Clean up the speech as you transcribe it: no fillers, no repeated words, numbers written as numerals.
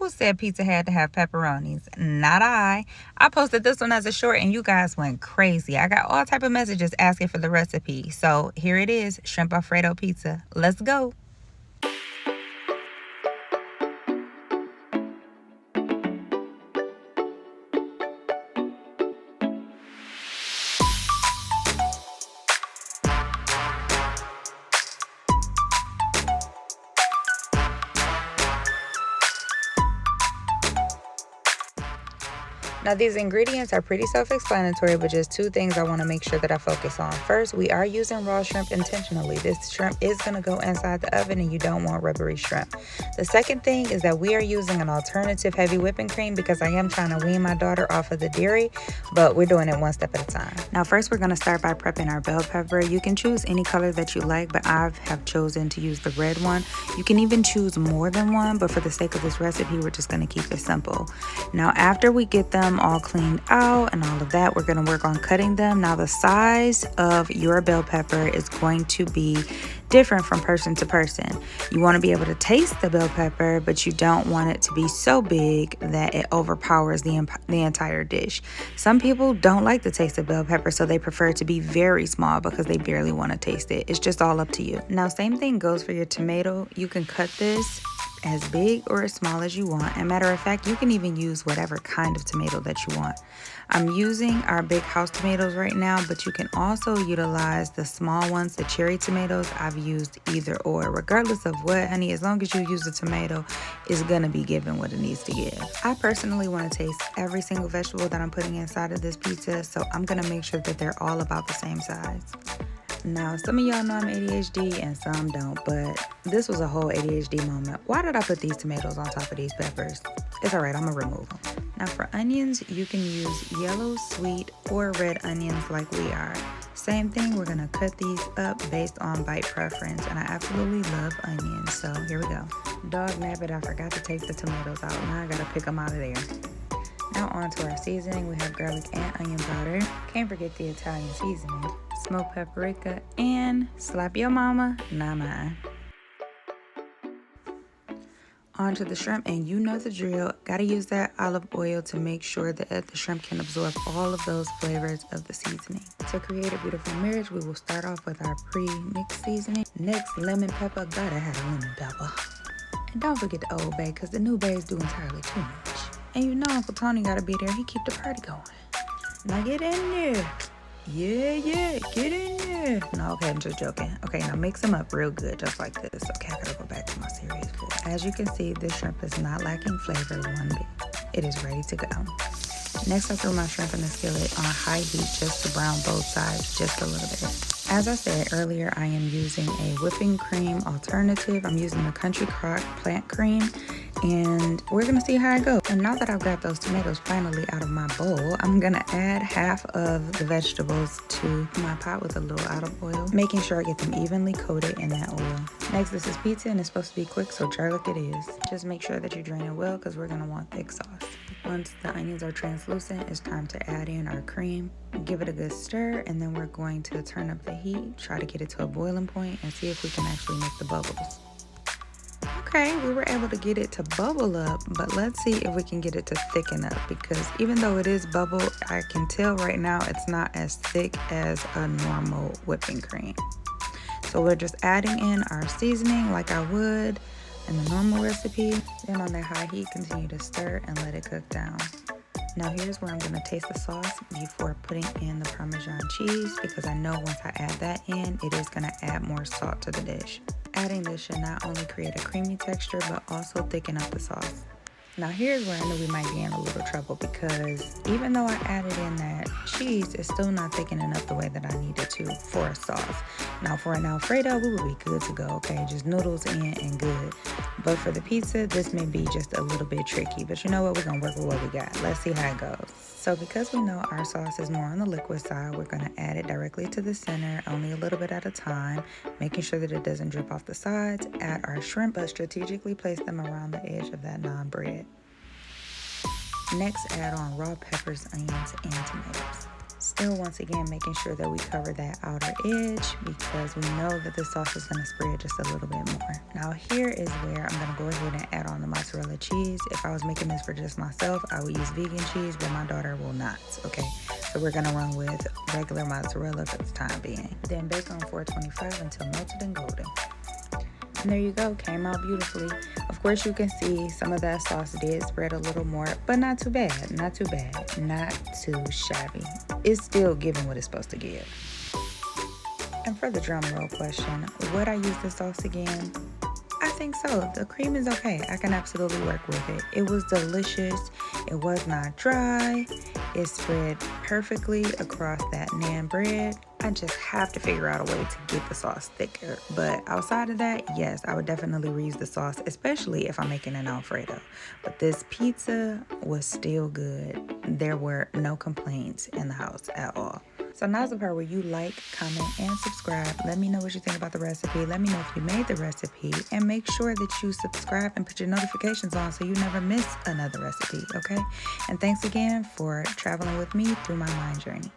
Who said pizza had to have pepperonis? Not I. I posted this one as a short and you guys went crazy. I got all type of messages asking for the recipe. So here it is, shrimp Alfredo pizza. Let's go. Now these ingredients are pretty self-explanatory, but just two things I want to make sure that I focus on. First, we are using raw shrimp intentionally. This shrimp is going to go inside the oven and you don't want rubbery shrimp. The second thing is that we are using an alternative heavy whipping cream because I am trying to wean my daughter off of the dairy, but we're doing it one step at a time. Now first we're going to start by prepping our bell pepper. You can choose any color that you like, but I have chosen to use the red one. You can even choose more than one, but for the sake of this recipe, we're just going to keep it simple. Now after we get them all cleaned out and all of that, we're going to work on cutting them. Now the size of your bell pepper is going to be different from person to person. You want to be able to taste the bell pepper, but you don't want it to be so big that it overpowers the entire dish. Some people don't like the taste of bell pepper, so they prefer it to be very small because they barely want to taste it. It's just all up to you. Now same thing goes for your tomato. You can cut this as big or as small as you want. And matter of fact, you can even use whatever kind of tomato that you want. I'm using our big house tomatoes right now, but you can also utilize the small ones, the cherry tomatoes. I've used either or. Regardless of what, honey, as long as you use the tomato, it's gonna be giving what it needs to give. I personally want to taste every single vegetable that I'm putting inside of this pizza, so I'm gonna make sure that they're all about the same size. Now, some of y'all know I'm ADHD and some don't, but this was a whole ADHD moment. Why did I put these tomatoes on top of these peppers? It's all right, I'm gonna remove them. Now for onions, you can use yellow, sweet, or red onions like we are. Same thing, we're gonna cut these up based on bite preference, and I absolutely love onions, so here we go. Dog nabbit, I forgot to take the tomatoes out. Now I gotta pick them out of there. Now on to our seasoning. We have garlic and onion powder. Can't forget the Italian seasoning. Smoked paprika and slap your mama, not mine. Onto the shrimp, and you know the drill. Gotta use that olive oil to make sure that the shrimp can absorb all of those flavors of the seasoning. To create a beautiful marriage, we will start off with our pre-mixed seasoning. Next, lemon pepper. Gotta have a lemon pepper. And don't forget the old bay, because the new bays do entirely too much. And you know Uncle Tony gotta be there. He keep the party going. Now get in there. Yeah, get in there. No, okay, I'm just joking. Okay, now mix them up real good, just like this. Okay, I gotta go back to my serious food. As you can see, this shrimp is not lacking flavor one bit. It is ready to go. Next, I threw my shrimp in the skillet on high heat just to brown both sides just a little bit. As I said earlier, I am using a whipping cream alternative. I'm using the Country Crock plant cream, and we're gonna see how it goes. And now that I've got those tomatoes finally out of my bowl, I'm gonna add half of the vegetables to my pot with a little olive oil, making sure I get them evenly coated in that oil. Next, this is pizza and it's supposed to be quick, so garlic it is. Just make sure that you drain it well because we're gonna want thick sauce. Once the onions are translucent, it's time to add in our cream. Give it a good stir, and then we're going to turn up the heat, try to get it to a boiling point, and see if we can actually make the bubbles. Okay, we were able to get it to bubble up, but let's see if we can get it to thicken up, because even though it is bubble, I can tell right now it's not as thick as a normal whipping cream. So we're just adding in our seasoning like I would in the normal recipe. Then on that high heat, continue to stir and let it cook down. Now here's where I'm going to taste the sauce before putting in the Parmesan cheese, because I know once I add that in, it is going to add more salt to the dish. Adding this should not only create a creamy texture, but also thicken up the sauce. Now here's where I knew we might be in a little trouble, because even though I added in that cheese, it's still not thickening up the way that I needed to for a sauce. Now for an Alfredo, we would be good to go, okay? Just noodles in and good. But for the pizza, this may be just a little bit tricky. But you know what? We're going to work with what we got. Let's see how it goes. So because we know our sauce is more on the liquid side, we're going to add it directly to the center, only a little bit at a time, making sure that it doesn't drip off the sides. Add our shrimp, but strategically place them around the edge of that naan bread. Next, add on raw peppers, onions, and tomatoes. Still, once again, making sure that we cover that outer edge because we know that the sauce is going to spread just a little bit more. Now here is where I'm going to go ahead and add on the mozzarella cheese. If I was making this for just myself, I would use vegan cheese, but my daughter will not, okay? So we're going to run with regular mozzarella for the time being. Then bake on 425 until melted and golden. And there you go, came out beautifully. Of course, you can see some of that sauce did spread a little more, but not too bad, not too bad, not too shabby. It's still giving what it's supposed to give. And for the drum roll question, would I use the sauce again? I think so. The cream is okay. I can absolutely work with it. It was delicious. It was not dry. It spread perfectly across that naan bread. I just have to figure out a way to get the sauce thicker. But outside of that, yes, I would definitely reuse the sauce, especially if I'm making an Alfredo. But this pizza was still good. There were no complaints in the house at all. So now's the part where you like, comment, and subscribe. Let me know what you think about the recipe. Let me know if you made the recipe. And make sure that you subscribe and put your notifications on so you never miss another recipe, okay? And thanks again for traveling with me through my mind journey.